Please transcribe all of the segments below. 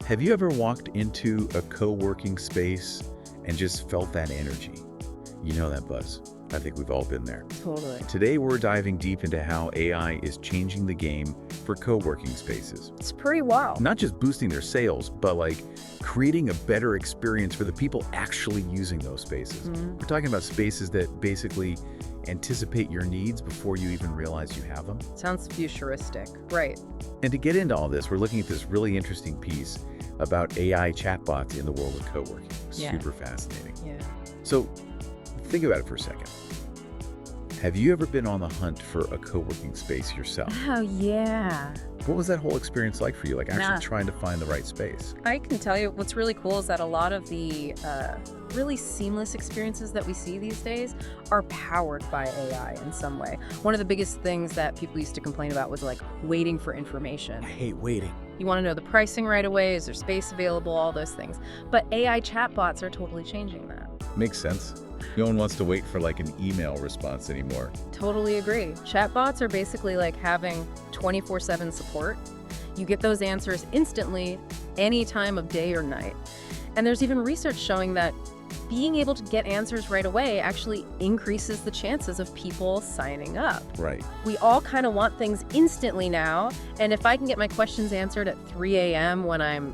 Have you ever walked into a co-working space and just felt that energy? You know that buzz. I think we've all been there. Totally. Today, we're diving deep into how AI is changing the game for co-working spaces. It's pretty wild. Not just boosting their sales, but like creating a better experience for the people actually using those spaces. We're talking about spaces that basically anticipate your needs before you even realize you have them. Sounds futuristic. Right. And to get into all this, we're looking at this really interesting piece about AI chatbots in the world of co-working. Yeah. Super fascinating. Yeah. So think about it for a second. Have you ever been on the hunt for a co-working space yourself? Oh, yeah. What was that whole experience like for you? Like actually trying to find the right space? I can tell you what's really cool is that a lot of the really seamless experiences that we see these days are powered by AI in some way. One of the biggest things that people used to complain about was like waiting for information. I hate waiting. You want to know the pricing right away, is there space available, all those things. But AI chatbots are totally changing that. Makes sense. No one wants to wait for like an email response anymore. Totally agree. Chatbots are basically like having 24/7 support. You get those answers instantly, any time of day or night. And there's even research showing that being able to get answers right away actually increases the chances of people signing up. Right. We all kind of want things instantly now. And if I can get my questions answered at 3 a.m. when I'm,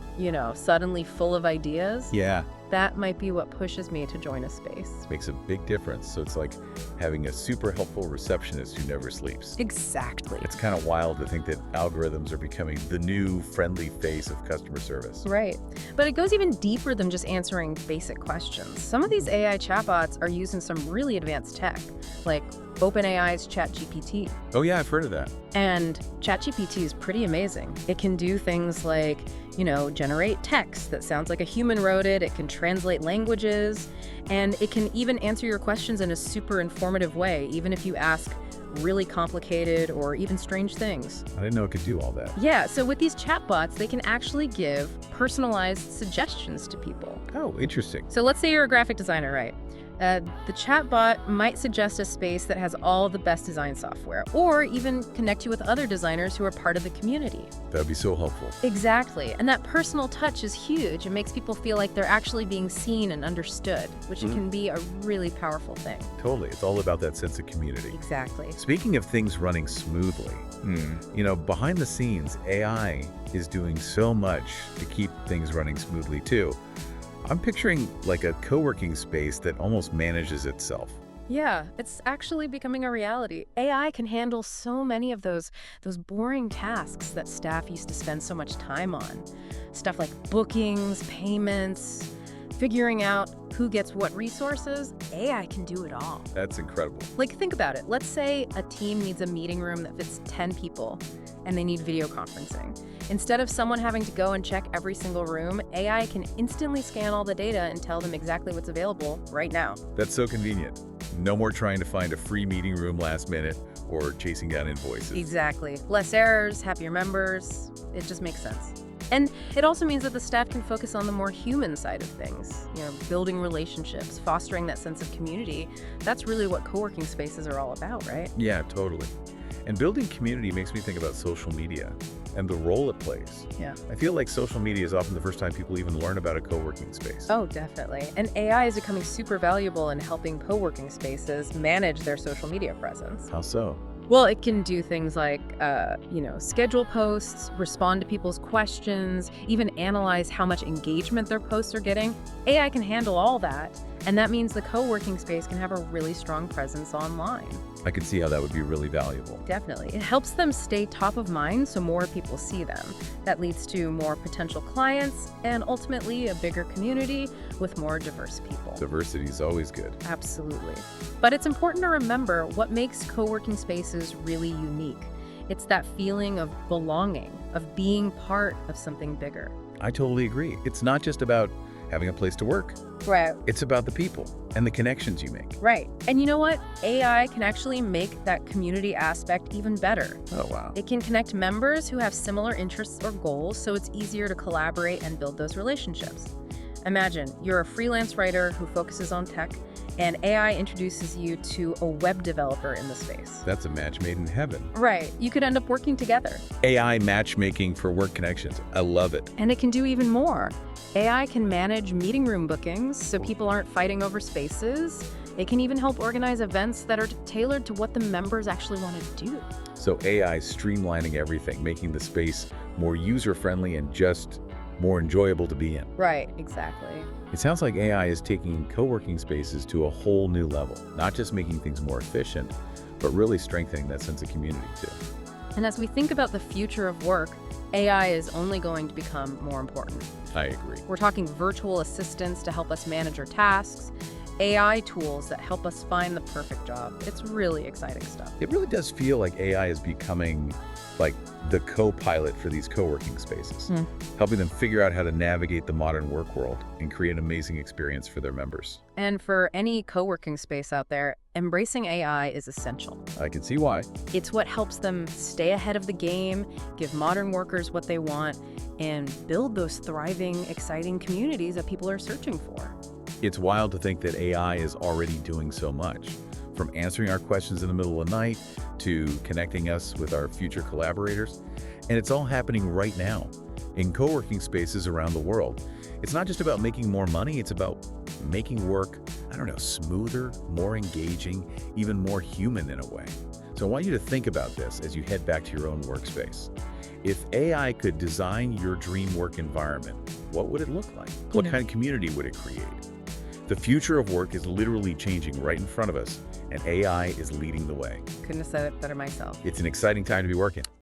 suddenly full of ideas, Yeah. that might be what pushes me to join a space. Makes a big difference. So it's like having a super helpful receptionist who never sleeps. Exactly. It's kind of wild to think that algorithms are becoming the new friendly face of customer service. Right. But it goes even deeper than just answering basic questions. Some of these AI chatbots are using some really advanced tech, like OpenAI's ChatGPT. Oh yeah, I've heard of that. And ChatGPT is pretty amazing. It can do things like, generate text that sounds like a human wrote it. It can translate languages, and it can even answer your questions in a super informative way, even if you ask really complicated or even strange things. I didn't know it could do all that. Yeah, so with these chatbots, they can actually give personalized suggestions to people. Oh, interesting. So let's say you're a graphic designer, right? The chatbot might suggest a space that has all the best design software, or even connect you with other designers who are part of the community. That would be so helpful. Exactly. And that personal touch is huge. It makes people feel like they're actually being seen and understood, which can be a really powerful thing. Totally. It's all about that sense of community. Exactly. Speaking of things running smoothly, behind the scenes, AI is doing so much to keep things running smoothly too. I'm picturing like a co-working space that almost manages itself. Yeah, it's actually becoming a reality. AI can handle so many of those boring tasks that staff used to spend so much time on. Stuff like bookings, payments, figuring out who gets what resources. AI can do it all. That's incredible. Like, think about it. Let's say a team needs a meeting room that fits 10 people and they need video conferencing. Instead of someone having to go and check every single room, AI can instantly scan all the data and tell them exactly what's available right now. That's so convenient. No more trying to find a free meeting room last minute or chasing down invoices. Exactly. Less errors, happier members. It just makes sense. And it also means that the staff can focus on the more human side of things, building relationships, fostering that sense of community. That's really what co-working spaces are all about, right? Yeah, totally. And building community makes me think about social media and the role it plays. Yeah. I feel like social media is often the first time people even learn about a co-working space. Oh, definitely. And AI is becoming super valuable in helping co-working spaces manage their social media presence. How so? Well, it can do things like, schedule posts, respond to people's questions, even analyze how much engagement their posts are getting. AI can handle all that, and that means the co-working space can have a really strong presence online. I can see how that would be really valuable. Definitely. It helps them stay top of mind so more people see them. That leads to more potential clients and ultimately a bigger community with more diverse people. Diversity is always good. Absolutely. But it's important to remember what makes co-working spaces really unique. It's that feeling of belonging, of being part of something bigger. I totally agree. It's not just about having a place to work. Right. It's about the people and the connections you make. Right. And you know what? AI can actually make that community aspect even better. Oh, wow. It can connect members who have similar interests or goals, so it's easier to collaborate and build those relationships. Imagine you're a freelance writer who focuses on tech, and AI introduces you to a web developer in the space. That's a match made in heaven. Right. You could end up working together. AI matchmaking for work connections. I love it. And it can do even more. AI can manage meeting room bookings so people aren't fighting over spaces. It can even help organize events that are tailored to what the members actually want to do. So AI is streamlining everything, making the space more user-friendly and just more enjoyable to be in. Right, exactly. It sounds like AI is taking co-working spaces to a whole new level, not just making things more efficient, but really strengthening that sense of community too. And as we think about the future of work, AI is only going to become more important. I agree. We're talking virtual assistants to help us manage our tasks, AI tools that help us find the perfect job. It's really exciting stuff. It really does feel like AI is becoming like the co-pilot for these co-working spaces, helping them figure out how to navigate the modern work world and create an amazing experience for their members. And for any co-working space out there, embracing AI is essential. I can see why. It's what helps them stay ahead of the game, give modern workers what they want, and build those thriving, exciting communities that people are searching for. It's wild to think that AI is already doing so much, from answering our questions in the middle of the night to connecting us with our future collaborators. And it's all happening right now in co-working spaces around the world. It's not just about making more money, it's about making work, smoother, more engaging, even more human in a way. So I want you to think about this as you head back to your own workspace. If AI could design your dream work environment, what would it look like? What kind of community would it create? The future of work is literally changing right in front of us, and AI is leading the way. Couldn't have said it better myself. It's an exciting time to be working.